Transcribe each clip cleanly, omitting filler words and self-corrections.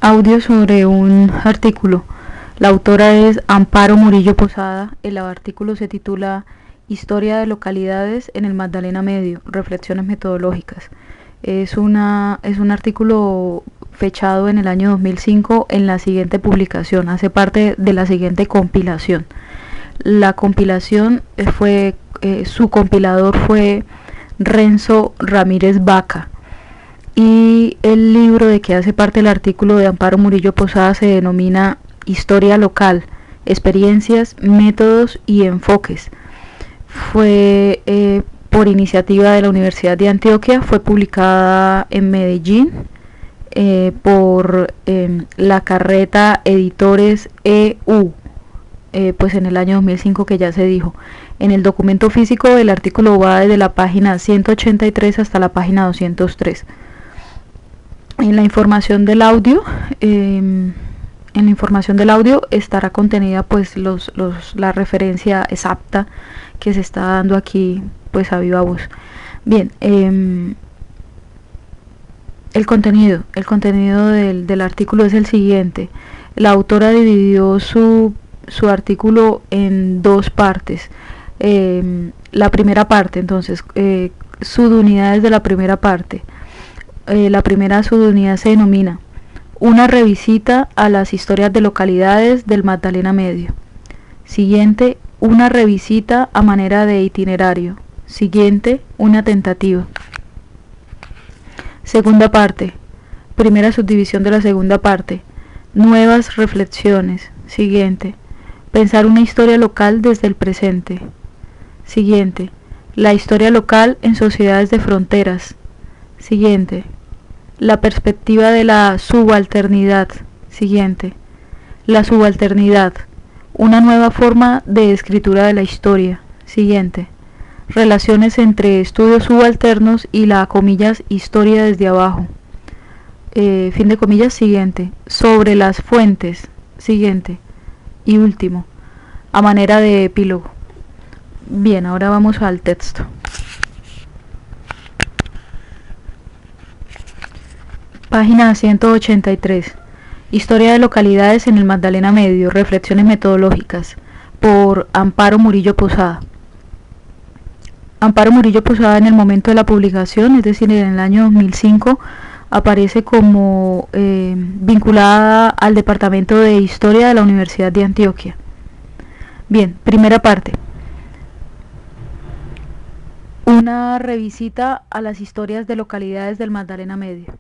Audio sobre un artículo. La autora es Amparo Murillo Posada. El artículo se titula Historia de localidades en el Magdalena Medio, reflexiones metodológicas. Es un artículo fechado en el año 2005 en la siguiente publicación, hace parte de la siguiente compilación. La compilación su compilador fue Renzo Ramírez Vaca. Y el libro de que hace parte el artículo de Amparo Murillo Posada se denomina Historia Local, Experiencias, Métodos y Enfoques. Fue por iniciativa de la Universidad de Antioquia, fue publicada en Medellín por La Carreta Editores EU, pues en el año 2005, que ya se dijo. En el documento físico el artículo va desde la página 183 hasta la página 203. En la información del audio, estará contenida pues la referencia exacta que se está dando aquí pues a viva voz. Bien, el contenido del artículo es el siguiente. La autora dividió su artículo en dos partes. La primera parte, entonces, subunidades de la primera parte. La primera subunidad se denomina Una revisita a las historias de localidades del Magdalena Medio. Siguiente, una revisita a manera de itinerario. Siguiente, una tentativa. Segunda parte, primera subdivisión de la segunda parte. Nuevas reflexiones. Siguiente, pensar una historia local desde el presente. Siguiente, la historia local en sociedades de fronteras. Siguiente, la perspectiva de la subalternidad. Siguiente, la subalternidad, una nueva forma de escritura de la historia. Siguiente, relaciones entre estudios subalternos y la comillas historia desde abajo. Fin de comillas. Siguiente, sobre las fuentes. Siguiente, y último, a manera de epílogo. Bien, ahora vamos al texto. Página 183. Historia de localidades en el Magdalena Medio, reflexiones metodológicas, por Amparo Murillo Posada. Amparo Murillo Posada, en el momento de la publicación, es decir, en el año 2005, aparece como vinculada al Departamento de Historia de la Universidad de Antioquia. Bien, primera parte. Una revisita a las historias de localidades del Magdalena Medio.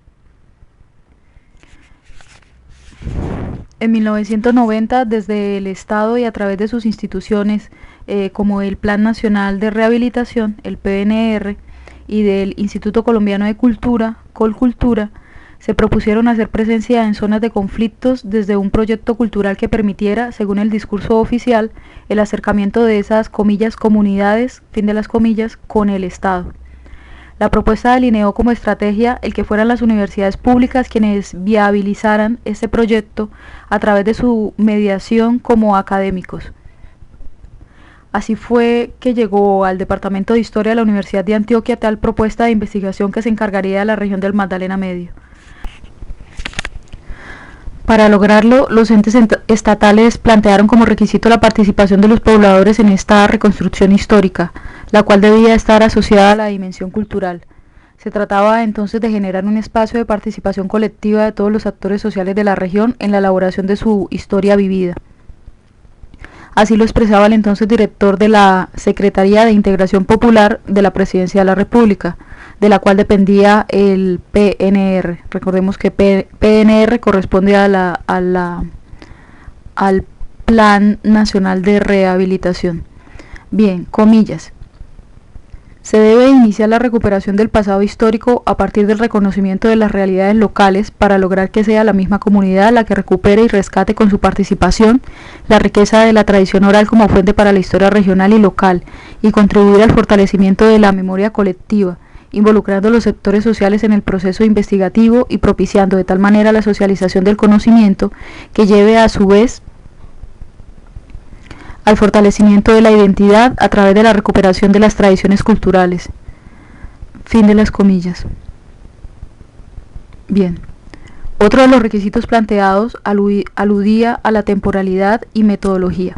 En 1990, desde el Estado y a través de sus instituciones, como el Plan Nacional de Rehabilitación, el PNR, y del Instituto Colombiano de Cultura, Colcultura, se propusieron hacer presencia en zonas de conflictos desde un proyecto cultural que permitiera, según el discurso oficial, el acercamiento de esas comillas comunidades, fin de las comillas, con el Estado. La propuesta delineó como estrategia el que fueran las universidades públicas quienes viabilizaran este proyecto a través de su mediación como académicos. Así fue que llegó al Departamento de Historia de la Universidad de Antioquia tal propuesta de investigación que se encargaría de la región del Magdalena Medio. Para lograrlo, los entes estatales plantearon como requisito la participación de los pobladores en esta reconstrucción histórica, la cual debía estar asociada a la dimensión cultural. Se trataba entonces de generar un espacio de participación colectiva de todos los actores sociales de la región en la elaboración de su historia vivida. Así lo expresaba el entonces director de la Secretaría de Integración Popular de la Presidencia de la República, de la cual dependía el PNR. Recordemos que PNR corresponde al Plan Nacional de Rehabilitación. Bien, comillas. Se debe iniciar la recuperación del pasado histórico a partir del reconocimiento de las realidades locales para lograr que sea la misma comunidad la que recupere y rescate con su participación la riqueza de la tradición oral como fuente para la historia regional y local y contribuir al fortalecimiento de la memoria colectiva, involucrando a los sectores sociales en el proceso investigativo y propiciando de tal manera la socialización del conocimiento que lleve a su vez al fortalecimiento de la identidad a través de la recuperación de las tradiciones culturales. Fin de las comillas. Bien. Otro de los requisitos planteados aludía a la temporalidad y metodología.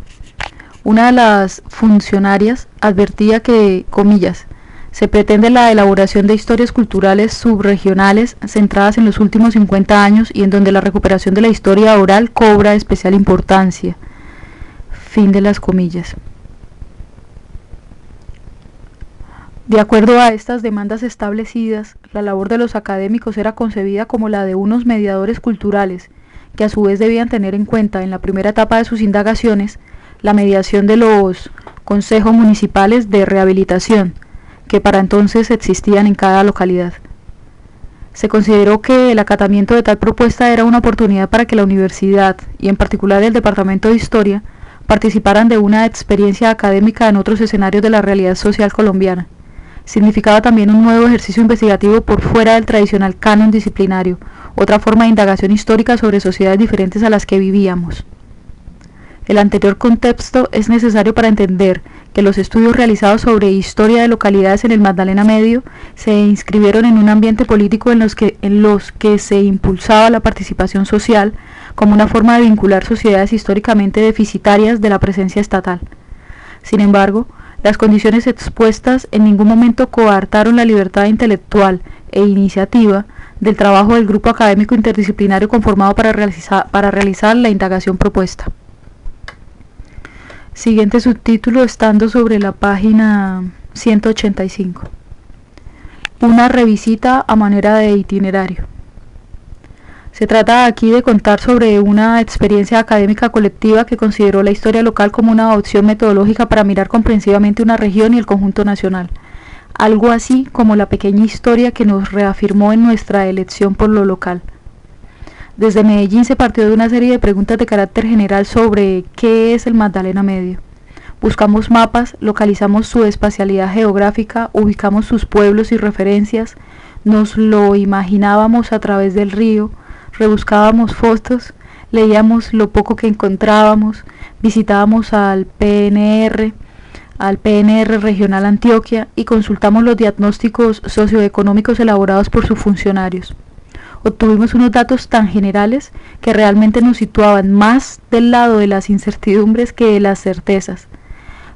Una de las funcionarias advertía que, comillas, se pretende la elaboración de historias culturales subregionales centradas en los últimos 50 años y en donde la recuperación de la historia oral cobra especial importancia. Fin de las comillas. De acuerdo a estas demandas establecidas, la labor de los académicos era concebida como la de unos mediadores culturales, que a su vez debían tener en cuenta en la primera etapa de sus indagaciones la mediación de los consejos municipales de rehabilitación, que para entonces existían en cada localidad. Se consideró que el acatamiento de tal propuesta era una oportunidad para que la universidad, y en particular el Departamento de Historia, participaran de una experiencia académica en otros escenarios de la realidad social colombiana. Significaba también un nuevo ejercicio investigativo por fuera del tradicional canon disciplinario, otra forma de indagación histórica sobre sociedades diferentes a las que vivíamos. El anterior contexto es necesario para entender que los estudios realizados sobre historia de localidades en el Magdalena Medio se inscribieron en un ambiente político en los que se impulsaba la participación social como una forma de vincular sociedades históricamente deficitarias de la presencia estatal. Sin embargo, las condiciones expuestas en ningún momento coartaron la libertad intelectual e iniciativa del trabajo del grupo académico interdisciplinario conformado para realizar la indagación propuesta. Siguiente subtítulo estando sobre la página 185. Una revisita a manera de itinerario. Se trata aquí de contar sobre una experiencia académica colectiva que consideró la historia local como una opción metodológica para mirar comprensivamente una región y el conjunto nacional. Algo así como la pequeña historia que nos reafirmó en nuestra elección por lo local. Desde Medellín se partió de una serie de preguntas de carácter general sobre qué es el Magdalena Medio. Buscamos mapas, localizamos su espacialidad geográfica, ubicamos sus pueblos y referencias, nos lo imaginábamos a través del río, rebuscábamos fotos, leíamos lo poco que encontrábamos, visitábamos al PNR Regional Antioquia y consultamos los diagnósticos socioeconómicos elaborados por sus funcionarios. Obtuvimos unos datos tan generales que realmente nos situaban más del lado de las incertidumbres que de las certezas.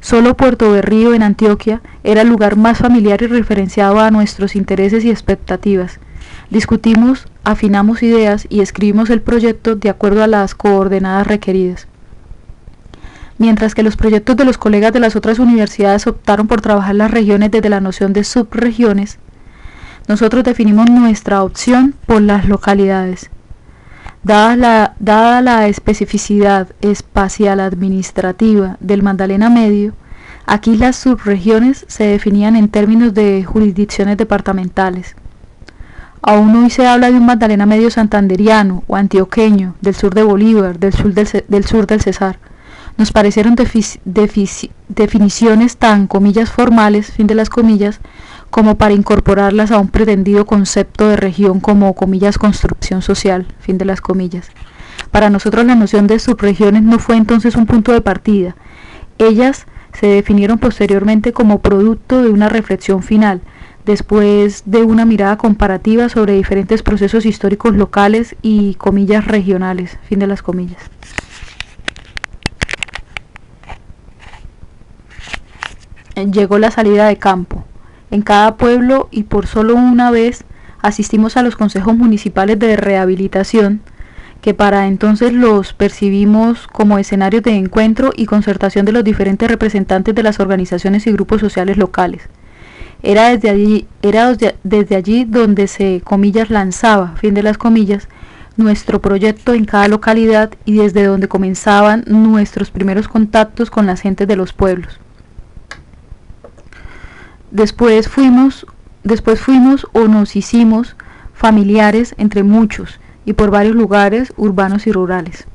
Solo Puerto Berrío, en Antioquia, era el lugar más familiar y referenciado a nuestros intereses y expectativas. Discutimos, afinamos ideas y escribimos el proyecto de acuerdo a las coordenadas requeridas. Mientras que los proyectos de los colegas de las otras universidades optaron por trabajar las regiones desde la noción de subregiones, nosotros definimos nuestra opción por las localidades. Dada la especificidad espacial administrativa del Magdalena Medio, aquí las subregiones se definían en términos de jurisdicciones departamentales. Aún hoy se habla de un Magdalena Medio santanderiano o antioqueño, del sur de Bolívar, del sur del Cesar. Nos parecieron definiciones tan, comillas, formales, fin de las comillas, como para incorporarlas a un pretendido concepto de región como, comillas, construcción social, fin de las comillas. Para nosotros la noción de subregiones no fue entonces un punto de partida. Ellas se definieron posteriormente como producto de una reflexión final, después de una mirada comparativa sobre diferentes procesos históricos locales y, comillas, regionales, fin de las comillas. Llegó la salida de campo. En cada pueblo y por solo una vez asistimos a los consejos municipales de rehabilitación, que para entonces los percibimos como escenarios de encuentro y concertación de los diferentes representantes de las organizaciones y grupos sociales locales. Era desde allí donde se, comillas, lanzaba, fin de las comillas, nuestro proyecto en cada localidad y desde donde comenzaban nuestros primeros contactos con las gentes de los pueblos. Después fuimos o nos hicimos familiares entre muchos y por varios lugares urbanos y rurales.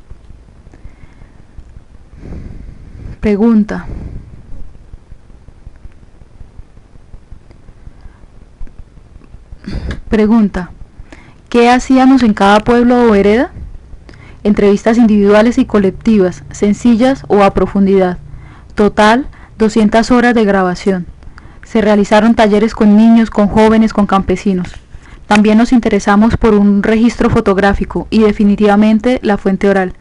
Pregunta. ¿Qué hacíamos en cada pueblo o vereda? Entrevistas individuales y colectivas, sencillas o a profundidad. Total, 200 horas de grabación. Se realizaron talleres con niños, con jóvenes, con campesinos. También nos interesamos por un registro fotográfico y definitivamente la fuente oral.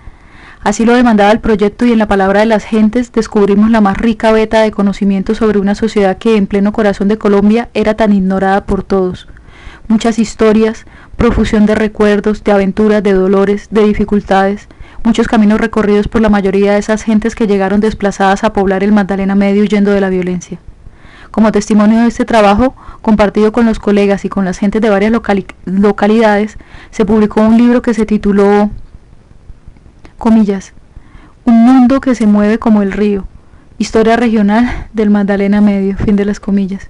Así lo demandaba el proyecto y en la palabra de las gentes descubrimos la más rica veta de conocimiento sobre una sociedad que en pleno corazón de Colombia era tan ignorada por todos. Muchas historias, profusión de recuerdos, de aventuras, de dolores, de dificultades, muchos caminos recorridos por la mayoría de esas gentes que llegaron desplazadas a poblar el Magdalena Medio huyendo de la violencia. Como testimonio de este trabajo, compartido con los colegas y con las gentes de varias localidades, se publicó un libro que se tituló, comillas, Un mundo que se mueve como el río, historia regional del Magdalena Medio, fin de las comillas,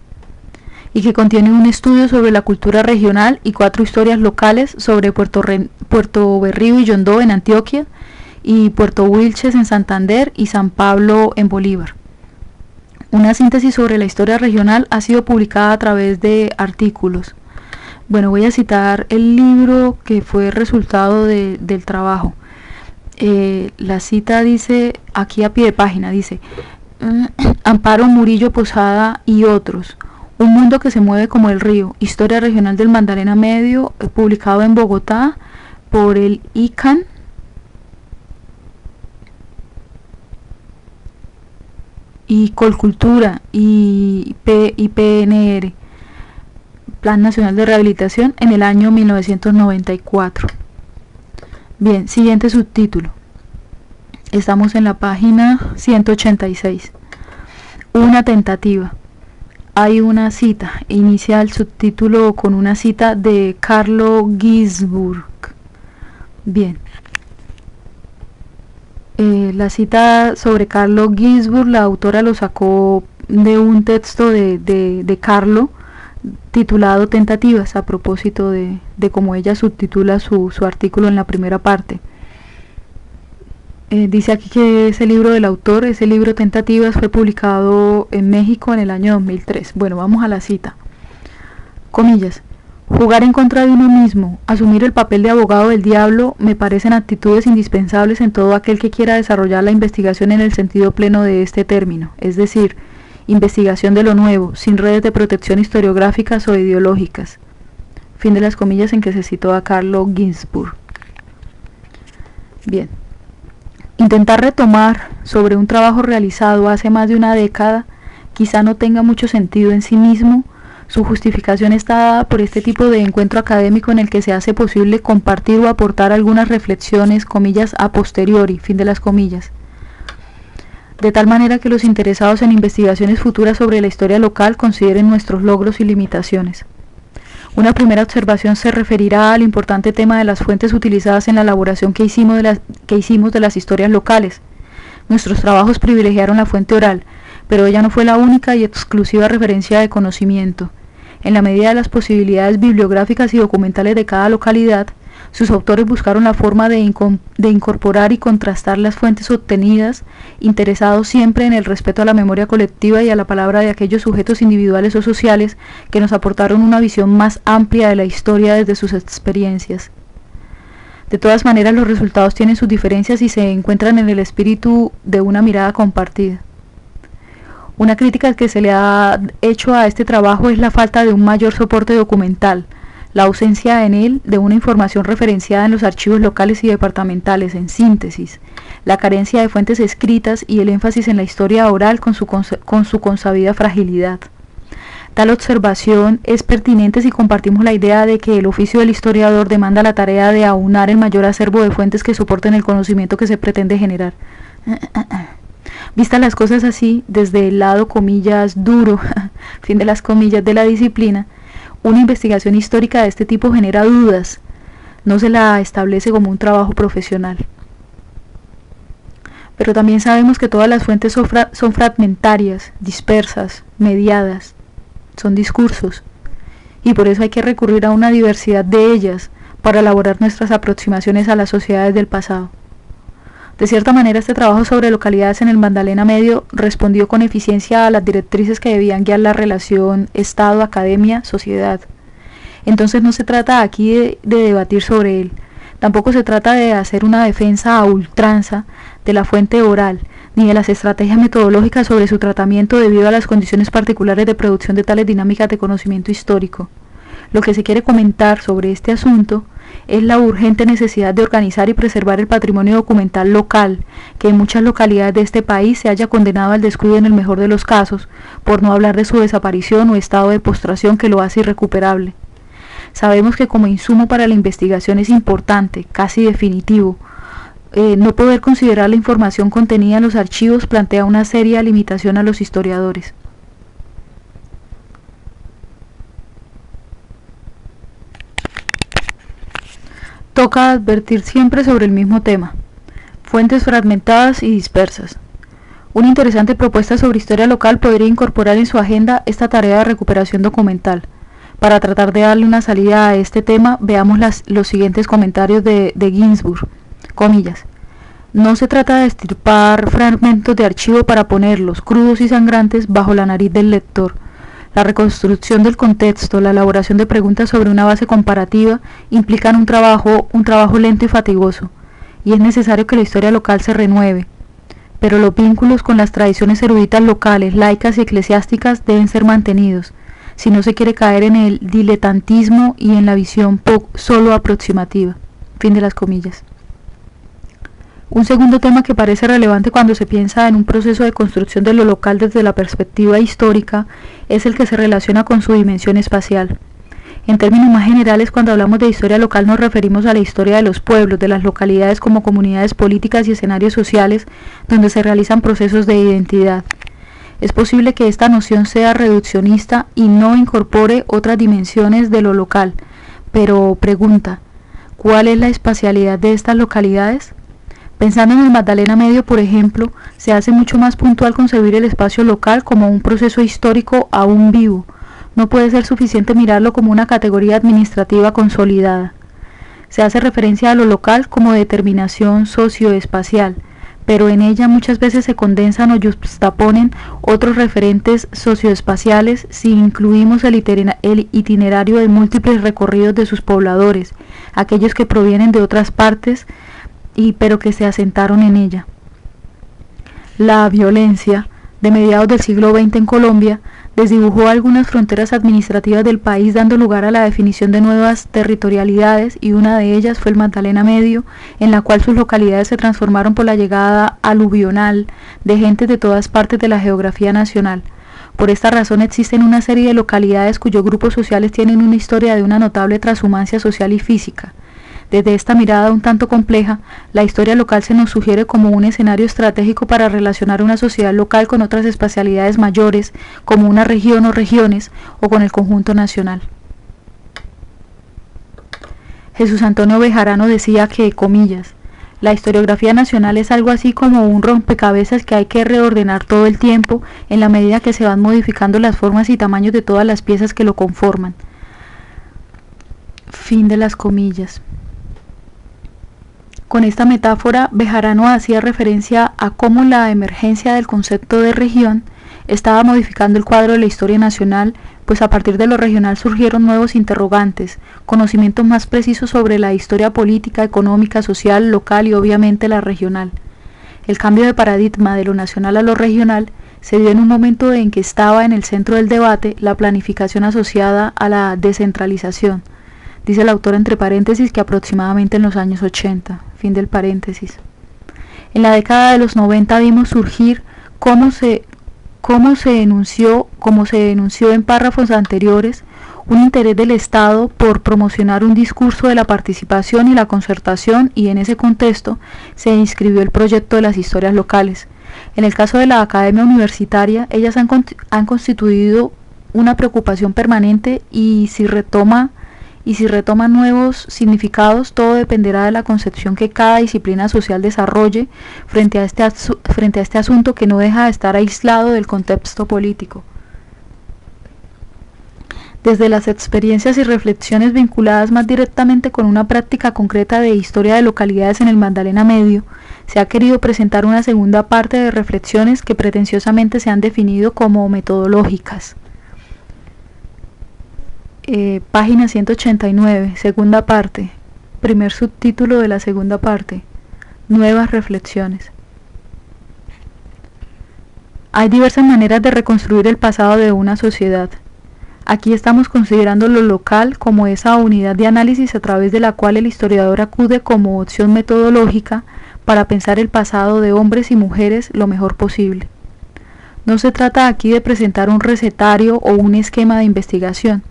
y que contiene un estudio sobre la cultura regional y 4 historias locales sobre Puerto Berrío y Yondó en Antioquia, y Puerto Wilches en Santander y San Pablo en Bolívar. Una síntesis sobre la historia regional ha sido publicada a través de artículos. Bueno, voy a citar el libro que fue resultado del trabajo. La cita dice, aquí a pie de página, dice, Amparo Murillo Posada y otros, Un mundo que se mueve como el río, historia regional del Magdalena Medio, publicado en Bogotá por el ICANN, y Colcultura y PNR, Plan Nacional de Rehabilitación, en el año 1994. Bien, siguiente subtítulo. Estamos en la página 186. Una tentativa. Hay una cita. Inicia el subtítulo con una cita de Carlo Ginzburg. Bien. La cita sobre Carlo Ginzburg, la autora lo sacó de un texto de Carlo titulado Tentativas, a propósito de cómo ella subtitula su artículo en la primera parte. Dice aquí que ese libro del autor, ese libro Tentativas, fue publicado en México en el año 2003. Bueno, vamos a la cita. Comillas. Jugar en contra de uno mismo, asumir el papel de abogado del diablo, me parecen actitudes indispensables en todo aquel que quiera desarrollar la investigación en el sentido pleno de este término, es decir, investigación de lo nuevo, sin redes de protección historiográficas o ideológicas. Fin de las comillas en que se citó a Carlo Ginzburg. Bien. Intentar retomar sobre un trabajo realizado hace más de una década quizá no tenga mucho sentido en sí mismo. Su justificación está dada por este tipo de encuentro académico en el que se hace posible compartir o aportar algunas reflexiones, comillas, a posteriori, fin de las comillas, de tal manera que los interesados en investigaciones futuras sobre la historia local consideren nuestros logros y limitaciones. Una primera observación se referirá al importante tema de las fuentes utilizadas en la elaboración que hicimos de las historias locales. Nuestros trabajos privilegiaron la fuente oral, pero ella no fue la única y exclusiva referencia de conocimiento. En la medida de las posibilidades bibliográficas y documentales de cada localidad, sus autores buscaron la forma de incorporar y contrastar las fuentes obtenidas, interesados siempre en el respeto a la memoria colectiva y a la palabra de aquellos sujetos individuales o sociales que nos aportaron una visión más amplia de la historia desde sus experiencias. De todas maneras, los resultados tienen sus diferencias y se encuentran en el espíritu de una mirada compartida. Una crítica que se le ha hecho a este trabajo es la falta de un mayor soporte documental, la ausencia en él de una información referenciada en los archivos locales y departamentales, en síntesis, la carencia de fuentes escritas y el énfasis en la historia oral con su consabida fragilidad. Tal observación es pertinente si compartimos la idea de que el oficio del historiador demanda la tarea de aunar el mayor acervo de fuentes que soporten el conocimiento que se pretende generar. Vistas las cosas así, desde el lado, comillas, duro, fin de las comillas, de la disciplina, una investigación histórica de este tipo genera dudas, no se la establece como un trabajo profesional. Pero también sabemos que todas las fuentes son fragmentarias, dispersas, mediadas, son discursos, y por eso hay que recurrir a una diversidad de ellas para elaborar nuestras aproximaciones a las sociedades del pasado. De cierta manera, este trabajo sobre localidades en el Magdalena Medio respondió con eficiencia a las directrices que debían guiar la relación Estado, Academia, Sociedad. Entonces no se trata aquí de debatir sobre él, tampoco se trata de hacer una defensa a ultranza de la fuente oral, ni de las estrategias metodológicas sobre su tratamiento debido a las condiciones particulares de producción de tales dinámicas de conocimiento histórico. Lo que se quiere comentar sobre este asunto es la urgente necesidad de organizar y preservar el patrimonio documental local, que en muchas localidades de este país se haya condenado al descuido en el mejor de los casos, por no hablar de su desaparición o estado de postración que lo hace irrecuperable. Sabemos que como insumo para la investigación es importante, casi definitivo. No poder considerar la información contenida en los archivos plantea una seria limitación a los historiadores. Toca advertir siempre sobre el mismo tema. Fuentes fragmentadas y dispersas. Una interesante propuesta sobre historia local podría incorporar en su agenda esta tarea de recuperación documental. Para tratar de darle una salida a este tema, veamos los siguientes comentarios de Ginsburg. Comillas. No se trata de estirpar fragmentos de archivo para ponerlos, crudos y sangrantes, bajo la nariz del lector. La reconstrucción del contexto, la elaboración de preguntas sobre una base comparativa implican un trabajo lento y fatigoso, y es necesario que la historia local se renueve. Pero los vínculos con las tradiciones eruditas locales, laicas y eclesiásticas deben ser mantenidos, si no se quiere caer en el diletantismo y en la visión solo aproximativa. Fin de las comillas. Un segundo tema que parece relevante cuando se piensa en un proceso de construcción de lo local desde la perspectiva histórica es el que se relaciona con su dimensión espacial. En términos más generales, cuando hablamos de historia local nos referimos a la historia de los pueblos, de las localidades como comunidades políticas y escenarios sociales donde se realizan procesos de identidad. Es posible que esta noción sea reduccionista y no incorpore otras dimensiones de lo local, pero pregunta, ¿cuál es la espacialidad de estas localidades? Pensando en el Magdalena Medio, por ejemplo, se hace mucho más puntual concebir el espacio local como un proceso histórico aún vivo. No puede ser suficiente mirarlo como una categoría administrativa consolidada. Se hace referencia a lo local como determinación socioespacial, pero en ella muchas veces se condensan o juxtaponen otros referentes socioespaciales si incluimos el itinerario de múltiples recorridos de sus pobladores, aquellos que provienen de otras partes pero que se asentaron en ella. La violencia de mediados del siglo XX en Colombia desdibujó algunas fronteras administrativas del país, dando lugar a la definición de nuevas territorialidades, y una de ellas fue el Magdalena Medio, en la cual sus localidades se transformaron por la llegada aluvional de gentes de todas partes de la geografía nacional. Por esta razón existen una serie de localidades cuyos grupos sociales tienen una historia de una notable transhumancia social y física. Desde esta mirada un tanto compleja, la historia local se nos sugiere como un escenario estratégico para relacionar una sociedad local con otras espacialidades mayores, como una región o regiones, o con el conjunto nacional. Jesús Antonio Bejarano decía que, comillas, la historiografía nacional es algo así como un rompecabezas que hay que reordenar todo el tiempo en la medida que se van modificando las formas y tamaños de todas las piezas que lo conforman. Fin de las comillas. Con esta metáfora, Bejarano hacía referencia a cómo la emergencia del concepto de región estaba modificando el cuadro de la historia nacional, pues a partir de lo regional surgieron nuevos interrogantes, conocimientos más precisos sobre la historia política, económica, social, local y obviamente la regional. El cambio de paradigma de lo nacional a lo regional se dio en un momento en que estaba en el centro del debate la planificación asociada a la descentralización. Dice el autor entre paréntesis que aproximadamente en los años 80, fin del paréntesis. En la década de los 90 vimos surgir como se denunció en párrafos anteriores, un interés del Estado por promocionar un discurso de la participación y la concertación, y en ese contexto se inscribió el proyecto de las historias locales. En el caso de la academia universitaria, ellas han constituido una preocupación permanente y si retoman nuevos significados, todo dependerá de la concepción que cada disciplina social desarrolle frente a este asunto que no deja de estar aislado del contexto político. Desde las experiencias y reflexiones vinculadas más directamente con una práctica concreta de historia de localidades en el Magdalena Medio, se ha querido presentar una segunda parte de reflexiones que pretenciosamente se han definido como metodológicas. Página 189, segunda parte, primer subtítulo de la segunda parte, nuevas reflexiones. Hay diversas maneras de reconstruir el pasado de una sociedad. Aquí estamos considerando lo local como esa unidad de análisis a través de la cual el historiador acude como opción metodológica para pensar el pasado de hombres y mujeres lo mejor posible. No se trata aquí de presentar un recetario o un esquema de investigación.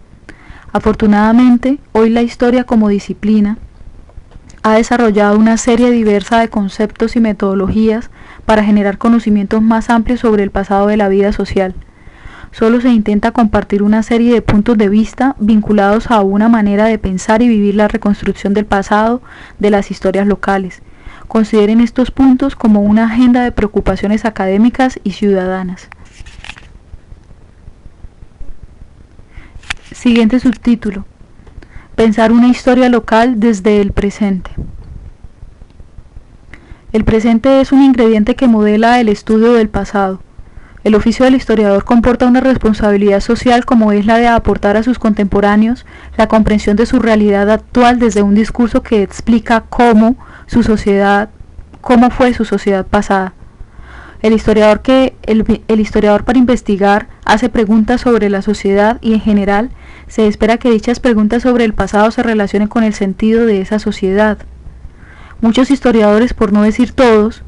Afortunadamente, hoy la historia como disciplina ha desarrollado una serie diversa de conceptos y metodologías para generar conocimientos más amplios sobre el pasado de la vida social. Solo se intenta compartir una serie de puntos de vista vinculados a una manera de pensar y vivir la reconstrucción del pasado de las historias locales. Consideren estos puntos como una agenda de preocupaciones académicas y ciudadanas. Siguiente subtítulo: pensar una historia local desde el presente. El presente es un ingrediente que modela el estudio del pasado. El oficio del historiador comporta una responsabilidad social como es la de aportar a sus contemporáneos la comprensión de su realidad actual desde un discurso que explica cómo fue su sociedad pasada. El historiador para investigar hace preguntas sobre la sociedad y en general se espera que dichas preguntas sobre el pasado se relacionen con el sentido de esa sociedad. Muchos historiadores, por no decir todos,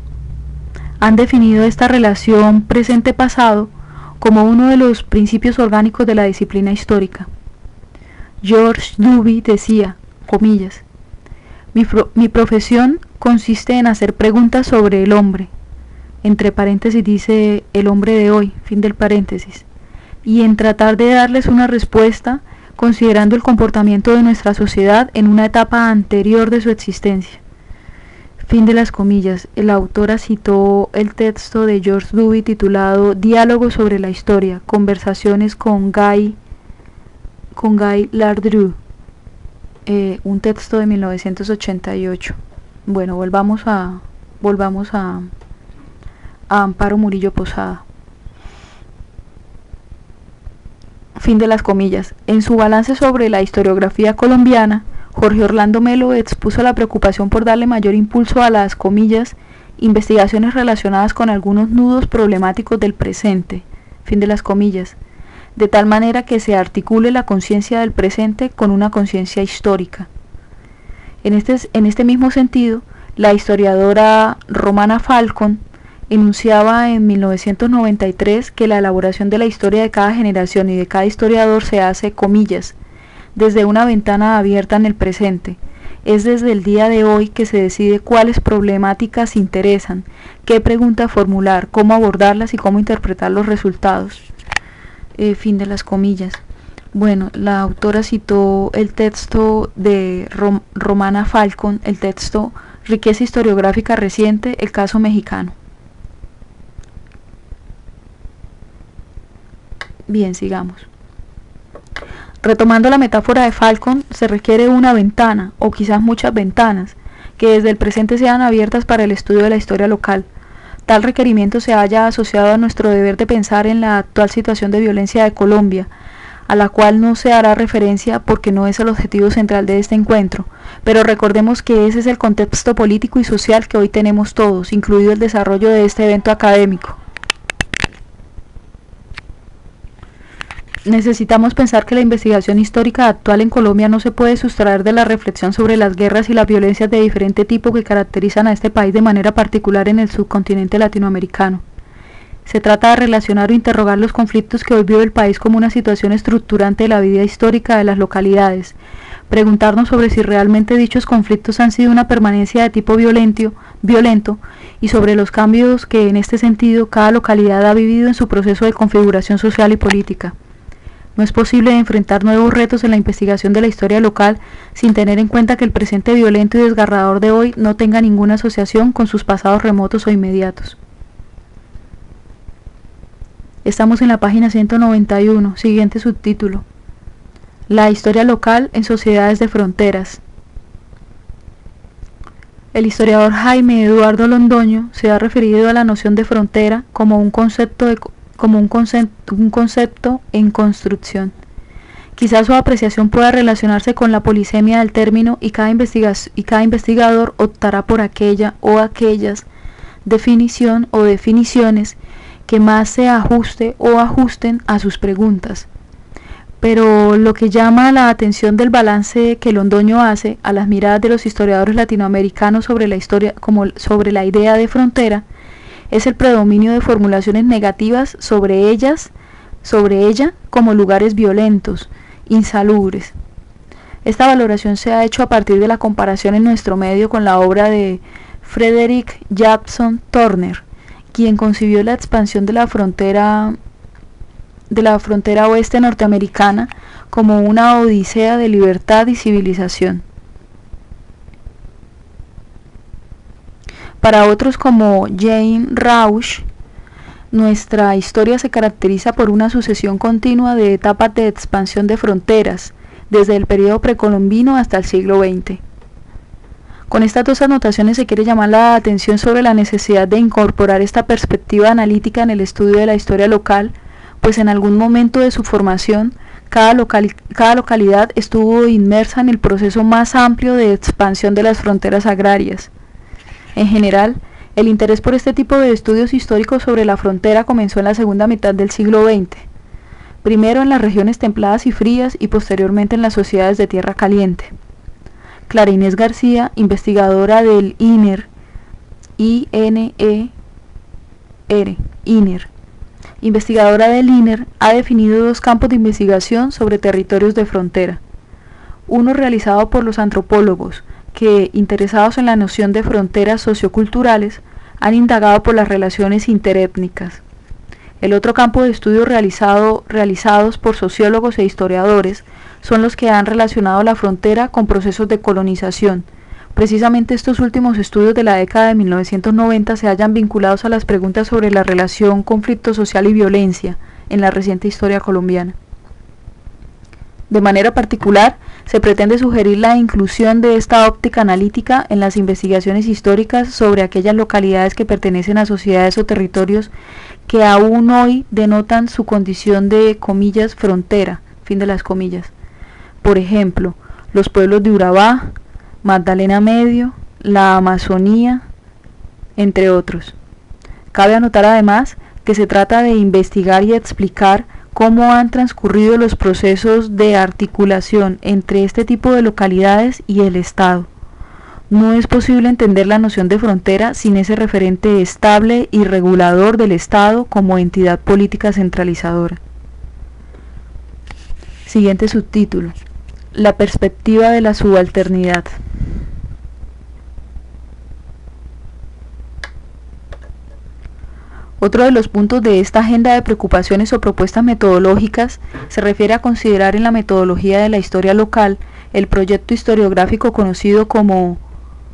han definido esta relación presente-pasado como uno de los principios orgánicos de la disciplina histórica. George Duby decía, comillas, mi profesión consiste en hacer preguntas sobre el hombre, entre paréntesis dice el hombre de hoy, fin del paréntesis, y en tratar de darles una respuesta considerando el comportamiento de nuestra sociedad en una etapa anterior de su existencia. Fin de las comillas. La autora citó el texto de George Duby titulado Diálogo sobre la historia, conversaciones con Guy Lardru, un texto de 1988. Bueno, volvamos a Amparo Murillo Posada. Fin de las comillas. En su balance sobre la historiografía colombiana, Jorge Orlando Melo expuso la preocupación por darle mayor impulso a las comillas, investigaciones relacionadas con algunos nudos problemáticos del presente, fin de las comillas, de tal manera que se articule la conciencia del presente con una conciencia histórica. En este mismo sentido, la historiadora Romana Falcon enunciaba en 1993 que la elaboración de la historia de cada generación y de cada historiador se hace, comillas, desde una ventana abierta en el presente. Es desde el día de hoy que se decide cuáles problemáticas interesan, qué preguntas formular, cómo abordarlas y cómo interpretar los resultados. Fin de las comillas. Bueno, la autora citó el texto de Romana Falcon, el texto Riqueza historiográfica reciente, el caso mexicano. Bien, sigamos. Retomando la metáfora de Falcon, se requiere una ventana, o quizás muchas ventanas, que desde el presente sean abiertas para el estudio de la historia local. Tal requerimiento se halla asociado a nuestro deber de pensar en la actual situación de violencia de Colombia, a la cual no se hará referencia porque no es el objetivo central de este encuentro, pero recordemos que ese es el contexto político y social que hoy tenemos todos, incluido el desarrollo de este evento académico. Necesitamos pensar que la investigación histórica actual en Colombia no se puede sustraer de la reflexión sobre las guerras y las violencias de diferente tipo que caracterizan a este país de manera particular en el subcontinente latinoamericano. Se trata de relacionar o interrogar los conflictos que hoy vive el país como una situación estructurante de la vida histórica de las localidades, preguntarnos sobre si realmente dichos conflictos han sido una permanencia de tipo violento y sobre los cambios que en este sentido cada localidad ha vivido en su proceso de configuración social y política. No es posible enfrentar nuevos retos en la investigación de la historia local sin tener en cuenta que el presente violento y desgarrador de hoy no tenga ninguna asociación con sus pasados remotos o inmediatos. Estamos en la página 191, siguiente subtítulo. La historia local en sociedades de fronteras. El historiador Jaime Eduardo Londoño se ha referido a la noción de frontera como un concepto en construcción. Quizás su apreciación pueda relacionarse con la polisemia del término y cada investigador optará por aquella o aquellas definición o definiciones que más se ajuste o ajusten a sus preguntas. Pero lo que llama la atención del balance que Londoño hace a las miradas de los historiadores latinoamericanos sobre la historia, como sobre la idea de frontera, es el predominio de formulaciones negativas sobre ella como lugares violentos, insalubres. Esta valoración se ha hecho a partir de la comparación en nuestro medio con la obra de Frederick Jackson Turner, quien concibió la expansión de la frontera oeste norteamericana como una odisea de libertad y civilización. Para otros, como Jane Rausch, nuestra historia se caracteriza por una sucesión continua de etapas de expansión de fronteras, desde el periodo precolombino hasta el siglo XX. Con estas dos anotaciones se quiere llamar la atención sobre la necesidad de incorporar esta perspectiva analítica en el estudio de la historia local, pues en algún momento de su formación, cada localidad estuvo inmersa en el proceso más amplio de expansión de las fronteras agrarias. En general, el interés por este tipo de estudios históricos sobre la frontera comenzó en la segunda mitad del siglo XX, primero en las regiones templadas y frías y posteriormente en las sociedades de tierra caliente. Clara Inés García, investigadora del INER, investigadora del INER, ha definido dos campos de investigación sobre territorios de frontera. Uno realizado por los antropólogos, que, interesados en la noción de fronteras socioculturales, han indagado por las relaciones interétnicas. El otro campo de estudio realizados por sociólogos e historiadores son los que han relacionado la frontera con procesos de colonización. Precisamente estos últimos estudios de la década de 1990 se hallan vinculados a las preguntas sobre la relación conflicto social y violencia en la reciente historia colombiana. De manera particular, se pretende sugerir la inclusión de esta óptica analítica en las investigaciones históricas sobre aquellas localidades que pertenecen a sociedades o territorios que aún hoy denotan su condición de, comillas, frontera, fin de las comillas. Por ejemplo, los pueblos de Urabá, Magdalena Medio, la Amazonía, entre otros. Cabe anotar además que se trata de investigar y explicar cómo han transcurrido los procesos de articulación entre este tipo de localidades y el Estado. No es posible entender la noción de frontera sin ese referente estable y regulador del Estado como entidad política centralizadora. Siguiente subtítulo: la perspectiva de la subalternidad. Otro de los puntos de esta agenda de preocupaciones o propuestas metodológicas se refiere a considerar en la metodología de la historia local el proyecto historiográfico conocido como,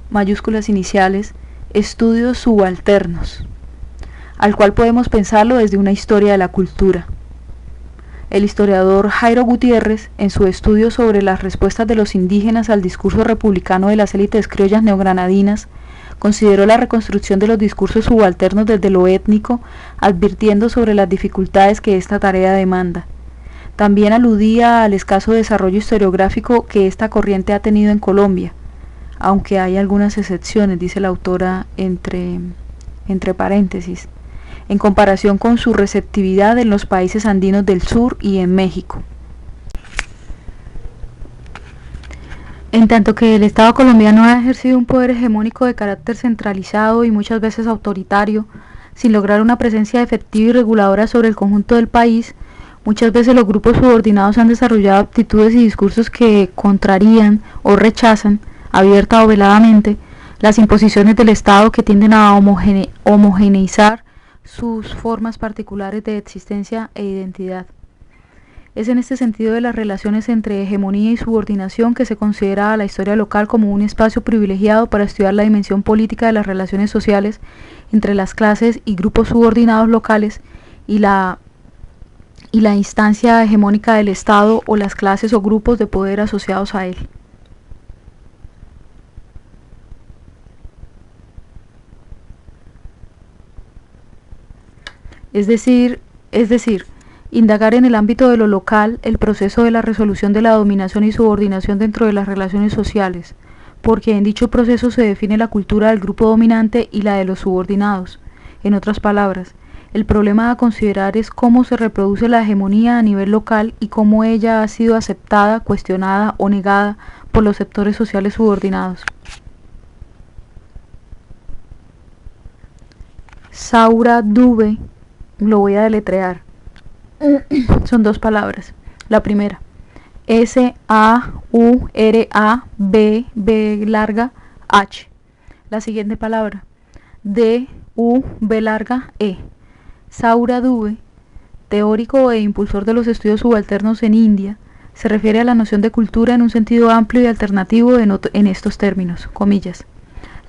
mayúsculas iniciales, estudios subalternos, al cual podemos pensarlo desde una historia de la cultura. El historiador Jairo Gutiérrez, en su estudio sobre las respuestas de los indígenas al discurso republicano de las élites criollas neogranadinas, consideró la reconstrucción de los discursos subalternos desde lo étnico, advirtiendo sobre las dificultades que esta tarea demanda. También aludía al escaso desarrollo historiográfico que esta corriente ha tenido en Colombia, aunque hay algunas excepciones, dice la autora entre paréntesis, en comparación con su receptividad en los países andinos del sur y en México. En tanto que el Estado colombiano ha ejercido un poder hegemónico de carácter centralizado y muchas veces autoritario, sin lograr una presencia efectiva y reguladora sobre el conjunto del país, muchas veces los grupos subordinados han desarrollado actitudes y discursos que contrarían o rechazan, abierta o veladamente, las imposiciones del Estado, que tienden a homogeneizar sus formas particulares de existencia e identidad. Es en este sentido de las relaciones entre hegemonía y subordinación que se considera a la historia local como un espacio privilegiado para estudiar la dimensión política de las relaciones sociales entre las clases y grupos subordinados locales y la instancia hegemónica del Estado o las clases o grupos de poder asociados a él. Es decir, indagar en el ámbito de lo local el proceso de la resolución de la dominación y subordinación dentro de las relaciones sociales, porque en dicho proceso se define la cultura del grupo dominante y la de los subordinados. En otras palabras, El problema a considerar es cómo se reproduce la hegemonía a nivel local y cómo ella ha sido aceptada, cuestionada o negada por los sectores sociales subordinados. Saura Dube, lo voy a deletrear. Son dos palabras. La primera, S-A-U-R-A-B, B larga, H. La siguiente palabra, D-U-B larga, E. Saura Dube, teórico e impulsor de los estudios subalternos en India, se refiere a la noción de cultura en un sentido amplio y alternativo en estos términos, comillas.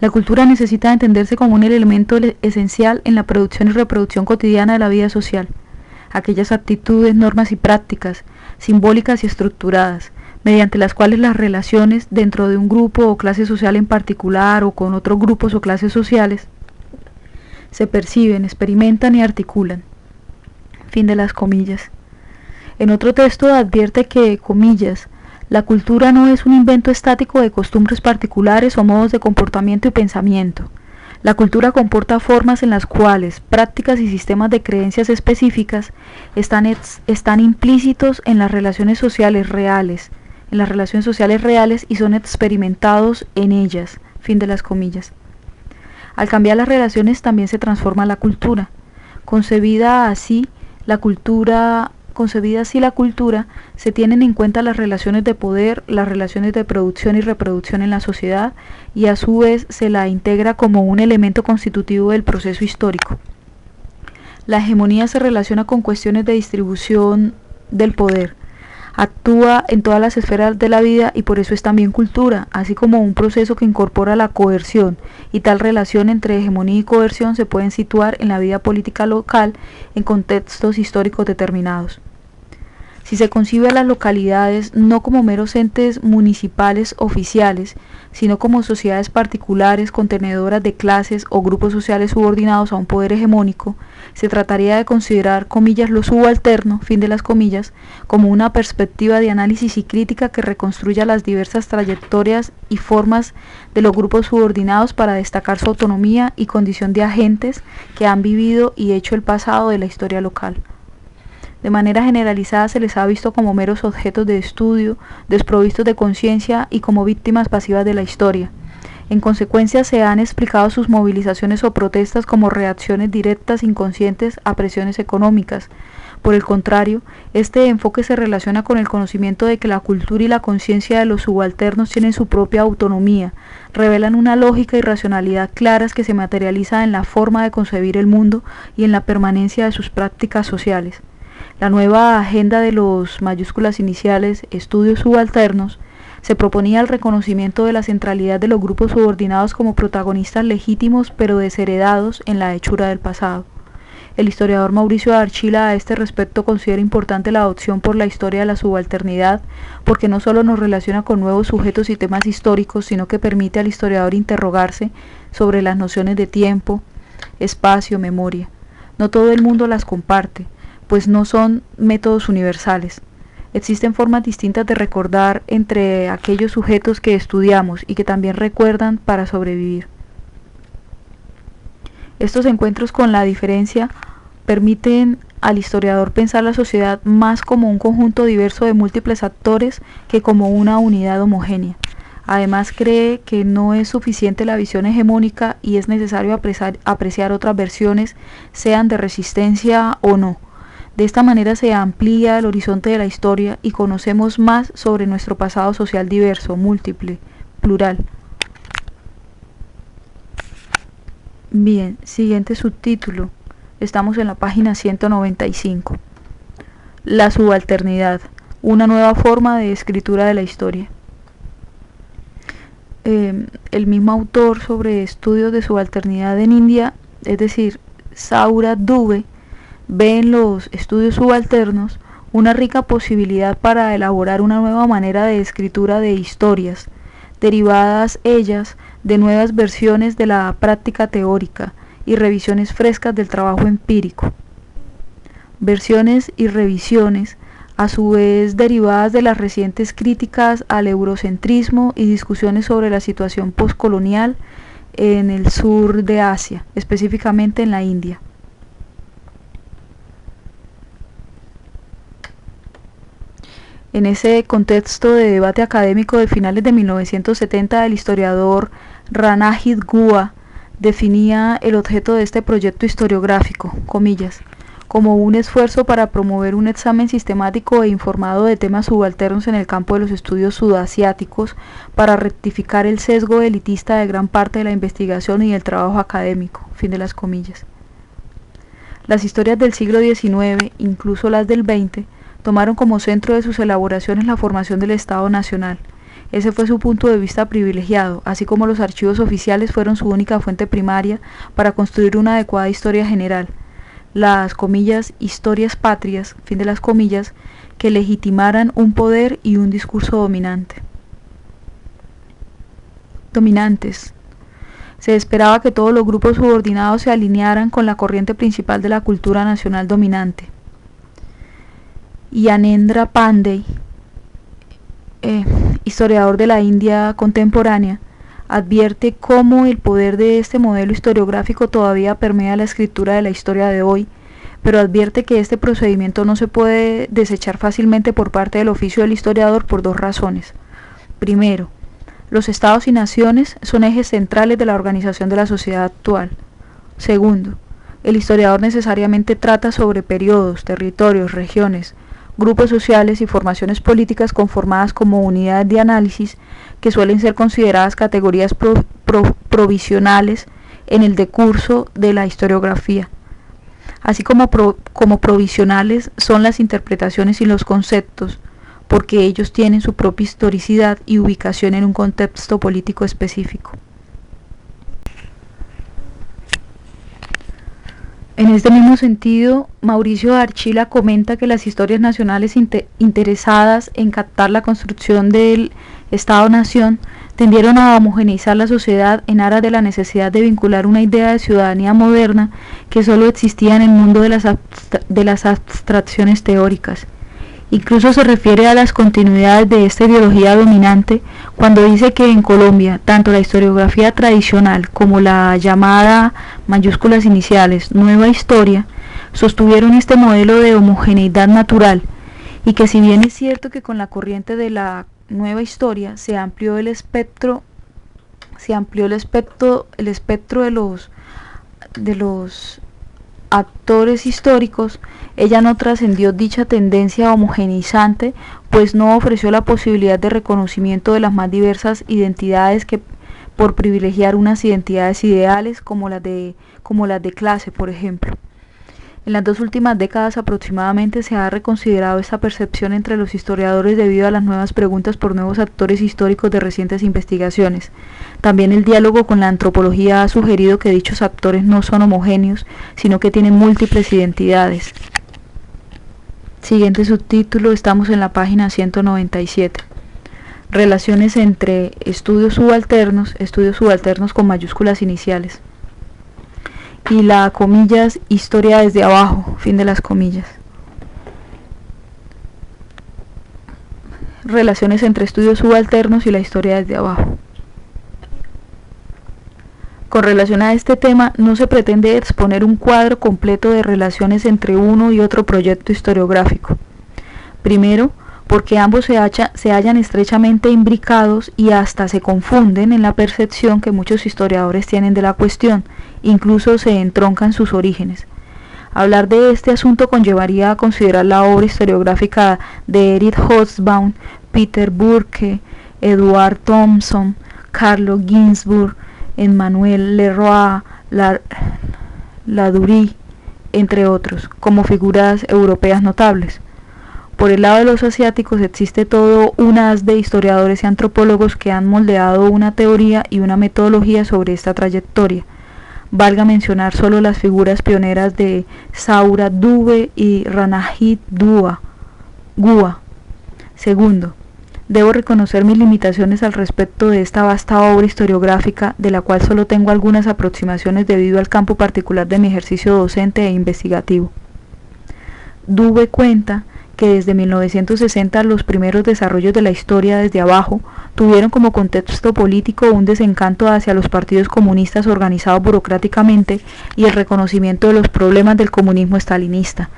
La cultura necesita entenderse como un elemento esencial en la producción y reproducción cotidiana de la vida social. Aquellas actitudes, normas y prácticas, simbólicas y estructuradas, mediante las cuales las relaciones dentro de un grupo o clase social en particular o con otros grupos o clases sociales se perciben, experimentan y articulan. Fin de las comillas. En otro texto advierte que, comillas, la cultura no es un invento estático de costumbres particulares o modos de comportamiento y pensamiento. La cultura comporta formas en las cuales prácticas y sistemas de creencias específicas están implícitos en las relaciones sociales reales, y son experimentados en ellas. Fin de las comillas. Al cambiar las relaciones también se transforma la cultura. Concebida así, la cultura, se tienen en cuenta las relaciones de poder, las relaciones de producción y reproducción en la sociedad, y a su vez se la integra como un elemento constitutivo del proceso histórico. La hegemonía se relaciona con cuestiones de distribución del poder. Actúa en todas las esferas de la vida y por eso es también cultura, así como un proceso que incorpora la coerción, y tal relación entre hegemonía y coerción se pueden situar en la vida política local en contextos históricos determinados. Si se concibe a las localidades no como meros entes municipales oficiales, sino como sociedades particulares contenedoras de clases o grupos sociales subordinados a un poder hegemónico, se trataría de considerar, comillas, lo subalterno, fin de las comillas, como una perspectiva de análisis y crítica que reconstruya las diversas trayectorias y formas de los grupos subordinados para destacar su autonomía y condición de agentes que han vivido y hecho el pasado de la historia local. De manera generalizada se les ha visto como meros objetos de estudio, desprovistos de conciencia y como víctimas pasivas de la historia. En consecuencia se han explicado sus movilizaciones o protestas como reacciones directas inconscientes a presiones económicas. Por el contrario, este enfoque se relaciona con el conocimiento de que la cultura y la conciencia de los subalternos tienen su propia autonomía, revelan una lógica y racionalidad claras que se materializa en la forma de concebir el mundo y en la permanencia de sus prácticas sociales. La nueva agenda de los mayúsculas iniciales, estudios subalternos, se proponía el reconocimiento de la centralidad de los grupos subordinados como protagonistas legítimos pero desheredados en la hechura del pasado. El historiador Mauricio Archila a este respecto considera importante la adopción por la historia de la subalternidad porque no solo nos relaciona con nuevos sujetos y temas históricos, sino que permite al historiador interrogarse sobre las nociones de tiempo, espacio, memoria. No todo el mundo las comparte, pues no son métodos universales. Existen formas distintas de recordar entre aquellos sujetos que estudiamos y que también recuerdan para sobrevivir. Estos encuentros con la diferencia permiten al historiador pensar la sociedad más como un conjunto diverso de múltiples actores que como una unidad homogénea. Además cree que no es suficiente la visión hegemónica y es necesario apreciar otras versiones, sean de resistencia o no. De esta manera se amplía el horizonte de la historia y conocemos más sobre nuestro pasado social diverso, múltiple, plural. Bien, siguiente subtítulo. Estamos en la página 195. La subalternidad, una nueva forma de escritura de la historia. El mismo autor sobre estudios de subalternidad en India, es decir, Saura Dube, ve en los estudios subalternos una rica posibilidad para elaborar una nueva manera de escritura de historias, derivadas ellas de nuevas versiones de la práctica teórica y revisiones frescas del trabajo empírico. Versiones y revisiones, a su vez derivadas de las recientes críticas al eurocentrismo y discusiones sobre la situación postcolonial en el sur de Asia, específicamente en la India. En ese contexto de debate académico de finales de 1970, el historiador Ranajit Guha definía el objeto de este proyecto historiográfico, comillas, como un esfuerzo para promover un examen sistemático e informado de temas subalternos en el campo de los estudios sudasiáticos para rectificar el sesgo elitista de gran parte de la investigación y el trabajo académico, fin de las comillas. Las historias del siglo XIX, incluso las del XX, tomaron como centro de sus elaboraciones la formación del Estado Nacional. Ese fue su punto de vista privilegiado, así como los archivos oficiales fueron su única fuente primaria para construir una adecuada historia general. Las, comillas, historias patrias, fin de las comillas, que legitimaran un poder y un discurso dominantes. Se esperaba que todos los grupos subordinados se alinearan con la corriente principal de la cultura nacional dominante. Yanendra Pandey, historiador de la India contemporánea, advierte cómo el poder de este modelo historiográfico todavía permea la escritura de la historia de hoy, pero advierte que este procedimiento no se puede desechar fácilmente por parte del oficio del historiador por dos razones. Primero, los estados y naciones son ejes centrales de la organización de la sociedad actual. Segundo, el historiador necesariamente trata sobre periodos, territorios, regiones, grupos sociales y formaciones políticas conformadas como unidades de análisis que suelen ser consideradas categorías provisionales en el decurso de la historiografía. Así como provisionales son las interpretaciones y los conceptos, porque ellos tienen su propia historicidad y ubicación en un contexto político específico. En este mismo sentido, Mauricio Archila comenta que las historias nacionales interesadas en captar la construcción del Estado-Nación tendieron a homogeneizar la sociedad en aras de la necesidad de vincular una idea de ciudadanía moderna que solo existía en el mundo de las abstracciones teóricas. Incluso se refiere a las continuidades de esta ideología dominante cuando dice que en Colombia, tanto la historiografía tradicional como la llamada mayúsculas iniciales nueva historia sostuvieron este modelo de homogeneidad natural y que si bien es cierto que con la corriente de la nueva historia se amplió el espectro de los actores históricos, ella no trascendió dicha tendencia homogeneizante, pues no ofreció la posibilidad de reconocimiento de las más diversas identidades que por privilegiar unas identidades ideales como las de clase, por ejemplo. En las 2 últimas décadas aproximadamente se ha reconsiderado esta percepción entre los historiadores debido a las nuevas preguntas por nuevos actores históricos de recientes investigaciones. También el diálogo con la antropología ha sugerido que dichos actores no son homogéneos, sino que tienen múltiples identidades. Siguiente subtítulo, estamos en la página 197. Relaciones entre estudios subalternos con mayúsculas iniciales. Y la comillas historia desde abajo, fin de las comillas. Relaciones entre estudios subalternos y la historia desde abajo. Con relación a este tema, no se pretende exponer un cuadro completo de relaciones entre uno y otro proyecto historiográfico. Primero, porque ambos se hallan estrechamente imbricados y hasta se confunden en la percepción que muchos historiadores tienen de la cuestión, incluso se entroncan sus orígenes. Hablar de este asunto conllevaría a considerar la obra historiográfica de Edith Hobsbawm, Peter Burke, Edward Thompson, Carlo Ginzburg, Emmanuel Leroy Ladurie, entre otros, como figuras europeas notables. Por el lado de los asiáticos existe todo un haz de historiadores y antropólogos que han moldeado una teoría y una metodología sobre esta trayectoria. Valga mencionar solo las figuras pioneras de Saurabh Dubey y Ranajit Guha. Segundo, debo reconocer mis limitaciones al respecto de esta vasta obra historiográfica, de la cual solo tengo algunas aproximaciones debido al campo particular de mi ejercicio docente e investigativo. Dubey cuenta que desde 1960 los primeros desarrollos de la historia desde abajo tuvieron como contexto político un desencanto hacia los partidos comunistas organizados burocráticamente y el reconocimiento de los problemas del comunismo estalinista.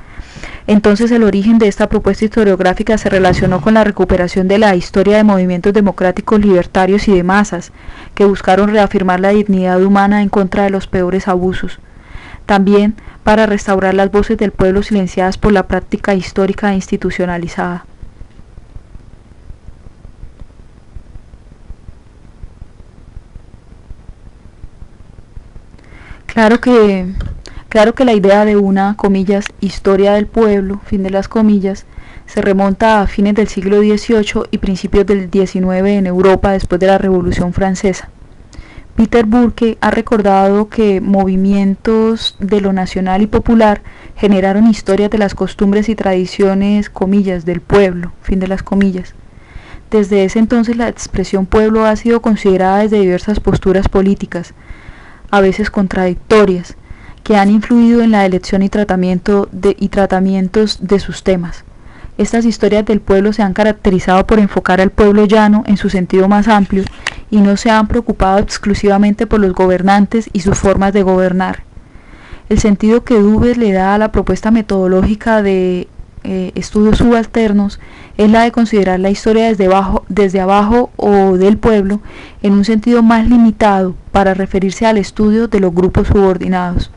Entonces el origen de esta propuesta historiográfica se relacionó con la recuperación de la historia de movimientos democráticos libertarios y de masas, que buscaron reafirmar la dignidad humana en contra de los peores abusos. También para restaurar las voces del pueblo silenciadas por la práctica histórica institucionalizada. Claro que la idea de una, comillas, historia del pueblo, fin de las comillas, se remonta a fines del siglo XVIII y principios del XIX en Europa después de la Revolución Francesa. Peter Burke ha recordado que movimientos de lo nacional y popular generaron historias de las costumbres y tradiciones, comillas, del pueblo, fin de las comillas. Desde ese entonces la expresión pueblo ha sido considerada desde diversas posturas políticas, a veces contradictorias, que han influido en la elección y tratamientos de sus temas. Estas historias del pueblo se han caracterizado por enfocar al pueblo llano en su sentido más amplio y no se han preocupado exclusivamente por los gobernantes y sus formas de gobernar. El sentido que Dubes le da a la propuesta metodológica de estudios subalternos es la de considerar la historia desde abajo o del pueblo en un sentido más limitado para referirse al estudio de los grupos subordinados.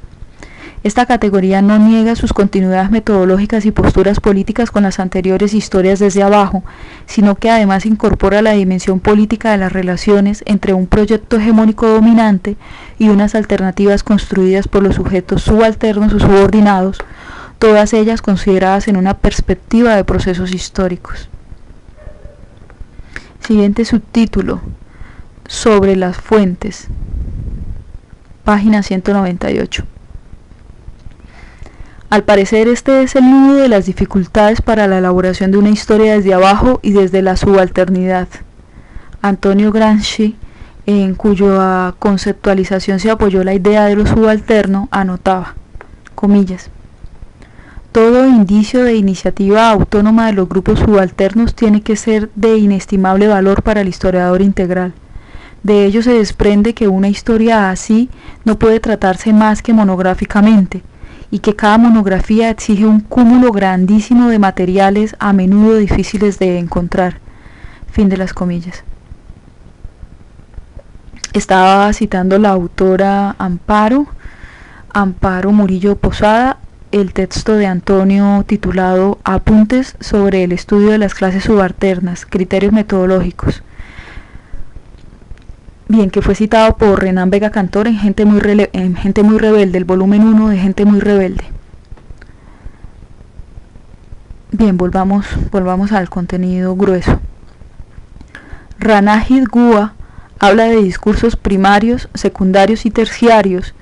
Esta categoría no niega sus continuidades metodológicas y posturas políticas con las anteriores historias desde abajo, sino que además incorpora la dimensión política de las relaciones entre un proyecto hegemónico dominante y unas alternativas construidas por los sujetos subalternos o subordinados, todas ellas consideradas en una perspectiva de procesos históricos. Siguiente subtítulo: sobre las fuentes. Página 198. Al parecer este es el nudo de las dificultades para la elaboración de una historia desde abajo y desde la subalternidad. Antonio Gramsci, en cuya conceptualización se apoyó la idea de lo subalterno, anotaba, comillas, todo indicio de iniciativa autónoma de los grupos subalternos tiene que ser de inestimable valor para el historiador integral. De ello se desprende que una historia así no puede tratarse más que monográficamente, y que cada monografía exige un cúmulo grandísimo de materiales a menudo difíciles de encontrar. Fin de las comillas. Estaba citando la autora Amparo Murillo Posada, el texto de Antonio titulado Apuntes sobre el estudio de las clases subalternas, criterios metodológicos. Bien, que fue citado por Renan Vega Cantor en Gente muy Rebelde, el volumen 1 de Gente muy Rebelde. Bien, volvamos al contenido grueso. Ranajit Gua habla de discursos primarios, secundarios y terciarios,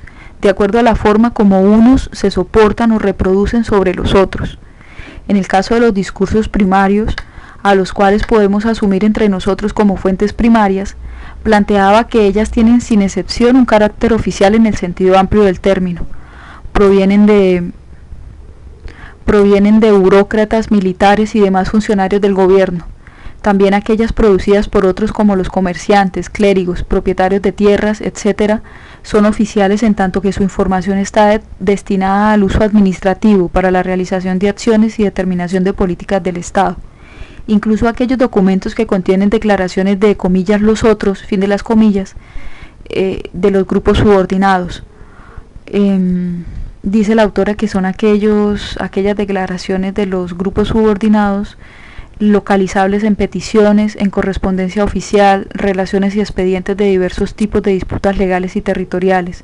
de acuerdo a la forma como unos se soportan o reproducen sobre los otros. En el caso de los discursos primarios, a los cuales podemos asumir entre nosotros como fuentes primarias, planteaba que ellas tienen sin excepción un carácter oficial en el sentido amplio del término. Provienen de burócratas, militares y demás funcionarios del gobierno. También aquellas producidas por otros como los comerciantes, clérigos, propietarios de tierras, etc., son oficiales en tanto que su información está destinada al uso administrativo para la realización de acciones y determinación de políticas del Estado. Incluso aquellos documentos que contienen declaraciones de comillas los otros, fin de las comillas, de los grupos subordinados. Dice la autora que son aquellas declaraciones de los grupos subordinados localizables en peticiones, en correspondencia oficial, relaciones y expedientes de diversos tipos de disputas legales y territoriales.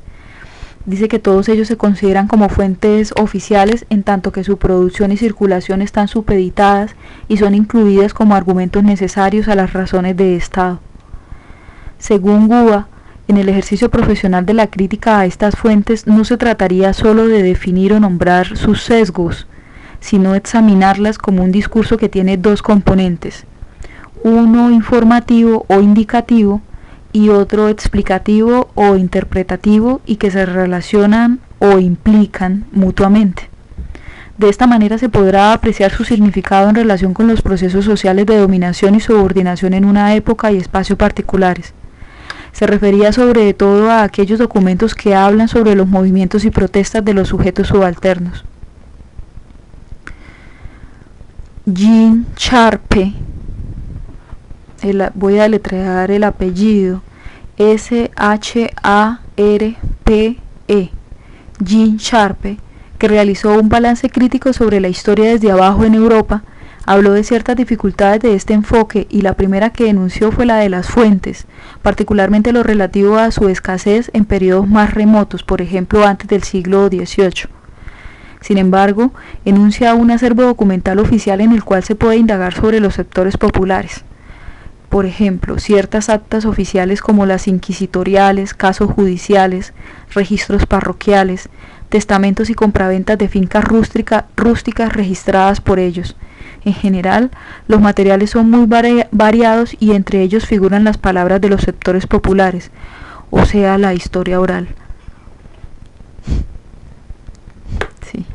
Dice que todos ellos se consideran como fuentes oficiales en tanto que su producción y circulación están supeditadas y son incluidas como argumentos necesarios a las razones de Estado. Según Gua, en el ejercicio profesional de la crítica a estas fuentes no se trataría solo de definir o nombrar sus sesgos, sino examinarlas como un discurso que tiene dos componentes, uno informativo o indicativo y otro explicativo o interpretativo, y que se relacionan o implican mutuamente. De esta manera se podrá apreciar su significado en relación con los procesos sociales de dominación y subordinación en una época y espacio particulares. Se refería sobre todo a aquellos documentos que hablan sobre los movimientos y protestas de los sujetos subalternos. Jean Sharpe, voy a deletrear el apellido, S-H-A-R-P-E, Jean Sharpe, que realizó un balance crítico sobre la historia desde abajo en Europa, habló de ciertas dificultades de este enfoque y la primera que denunció fue la de las fuentes, particularmente lo relativo a su escasez en periodos más remotos, por ejemplo antes del siglo XVIII. Sin embargo, enuncia un acervo documental oficial en el cual se puede indagar sobre los sectores populares. Por ejemplo, ciertas actas oficiales como las inquisitoriales, casos judiciales, registros parroquiales, testamentos y compraventas de fincas rústicas registradas por ellos. En general, los materiales son muy variados y entre ellos figuran las palabras de los sectores populares, o sea, la historia oral. Sí.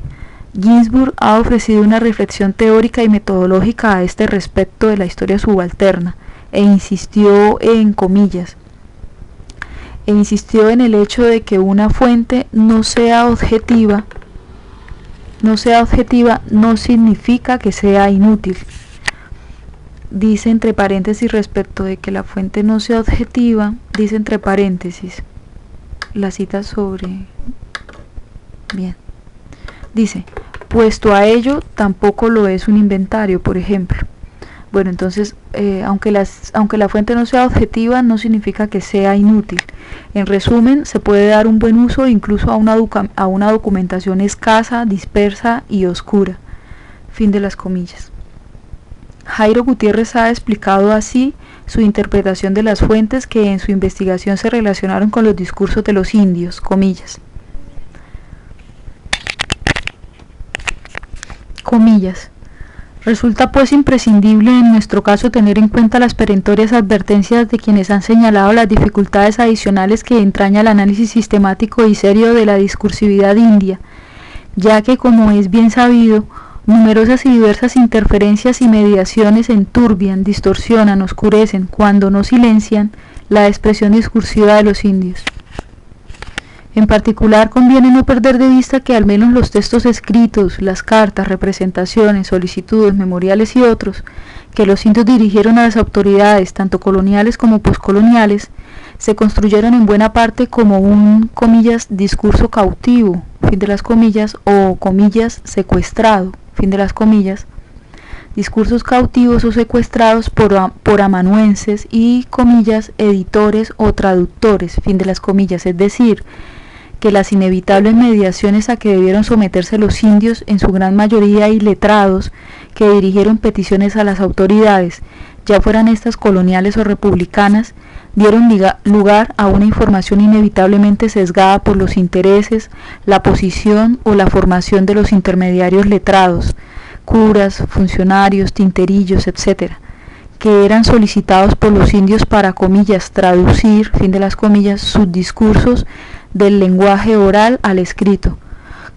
Ginsburg ha ofrecido una reflexión teórica y metodológica a este respecto de la historia subalterna, e insistió en comillas, en el hecho de que una fuente no sea objetiva no significa que sea inútil. Dice entre paréntesis respecto de que la fuente no sea objetiva, dice entre paréntesis, la cita sobre... Bien. Dice, puesto a ello, tampoco lo es un inventario, por ejemplo. Bueno, entonces, aunque la fuente no sea objetiva, no significa que sea inútil. En resumen, se puede dar un buen uso incluso a una documentación escasa, dispersa y oscura. Fin de las comillas. Jairo Gutiérrez ha explicado así su interpretación de las fuentes que en su investigación se relacionaron con los discursos de los indios, comillas. Comillas. Resulta pues imprescindible en nuestro caso tener en cuenta las perentorias advertencias de quienes han señalado las dificultades adicionales que entraña el análisis sistemático y serio de la discursividad india, ya que, como es bien sabido, numerosas y diversas interferencias y mediaciones enturbian, distorsionan, oscurecen, cuando no silencian, la expresión discursiva de los indios. En particular, conviene no perder de vista que al menos los textos escritos, las cartas, representaciones, solicitudes, memoriales y otros, que los indios dirigieron a las autoridades, tanto coloniales como poscoloniales, se construyeron en buena parte como un, comillas, discurso cautivo, fin de las comillas, o, comillas, secuestrado, fin de las comillas, discursos cautivos o secuestrados por amanuenses y, comillas, editores o traductores, fin de las comillas, es decir, que las inevitables mediaciones a que debieron someterse los indios, en su gran mayoría iletrados, que dirigieron peticiones a las autoridades, ya fueran estas coloniales o republicanas, dieron lugar a una información inevitablemente sesgada por los intereses, la posición o la formación de los intermediarios letrados, curas, funcionarios, tinterillos, etc., que eran solicitados por los indios para, comillas, traducir, fin de las comillas, sus discursos del lenguaje oral al escrito,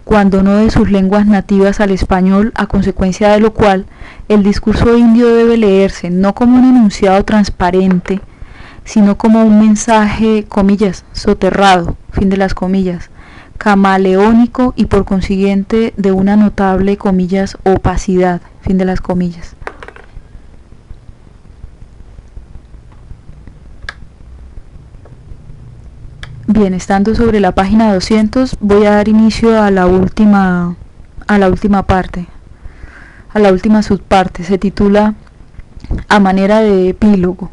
cuando no de sus lenguas nativas al español, a consecuencia de lo cual el discurso indio debe leerse no como un enunciado transparente, sino como un mensaje, comillas, soterrado, fin de las comillas, camaleónico y por consiguiente de una notable, comillas, opacidad, fin de las comillas. Bien, estando sobre la página 200, voy a dar inicio a la última parte, a la última subparte. Se titula A manera de epílogo,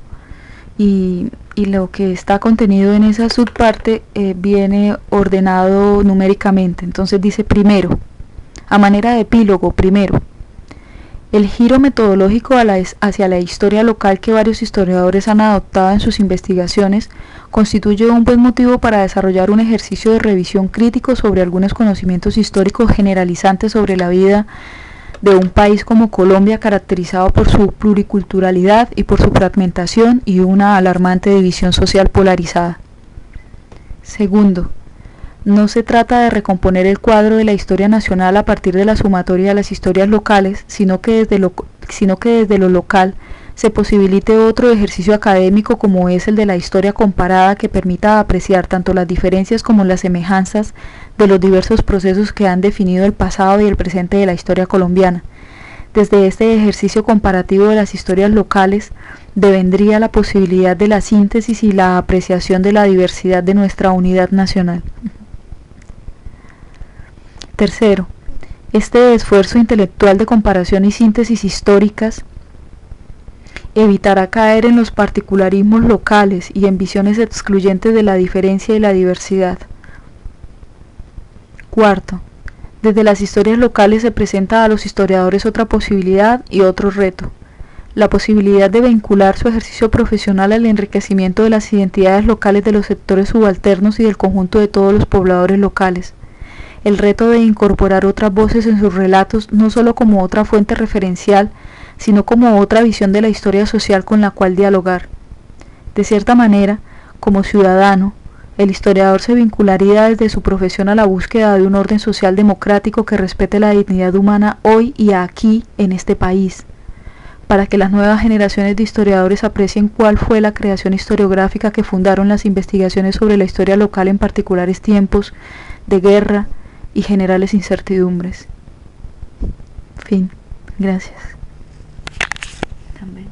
y lo que está contenido en esa subparte viene ordenado numéricamente. Entonces dice primero, a manera de epílogo, primero, el giro metodológico hacia la historia local que varios historiadores han adoptado en sus investigaciones constituye un buen motivo para desarrollar un ejercicio de revisión crítico sobre algunos conocimientos históricos generalizantes sobre la vida de un país como Colombia, caracterizado por su pluriculturalidad y por su fragmentación y una alarmante división social polarizada. Segundo, no se trata de recomponer el cuadro de la historia nacional a partir de la sumatoria de las historias locales, sino que desde lo local se posibilite otro ejercicio académico como es el de la historia comparada, que permita apreciar tanto las diferencias como las semejanzas de los diversos procesos que han definido el pasado y el presente de la historia colombiana, Desde este ejercicio comparativo de las historias locales, devendría la posibilidad de la síntesis y la apreciación de la diversidad de nuestra unidad nacional. Tercero, este esfuerzo intelectual de comparación y síntesis históricas evitará caer en los particularismos locales y en visiones excluyentes de la diferencia y la diversidad. Cuarto, desde las historias locales se presenta a los historiadores otra posibilidad y otro reto: la posibilidad de vincular su ejercicio profesional al enriquecimiento de las identidades locales de los sectores subalternos y del conjunto de todos los pobladores locales. El reto de incorporar otras voces en sus relatos, no solo como otra fuente referencial, sino como otra visión de la historia social con la cual dialogar. De cierta manera, como ciudadano, el historiador se vincularía desde su profesión a la búsqueda de un orden social democrático que respete la dignidad humana hoy y aquí en este país, para que las nuevas generaciones de historiadores aprecien cuál fue la creación historiográfica que fundaron las investigaciones sobre la historia local en particulares tiempos de guerra y generales incertidumbres. Fin. Gracias. También.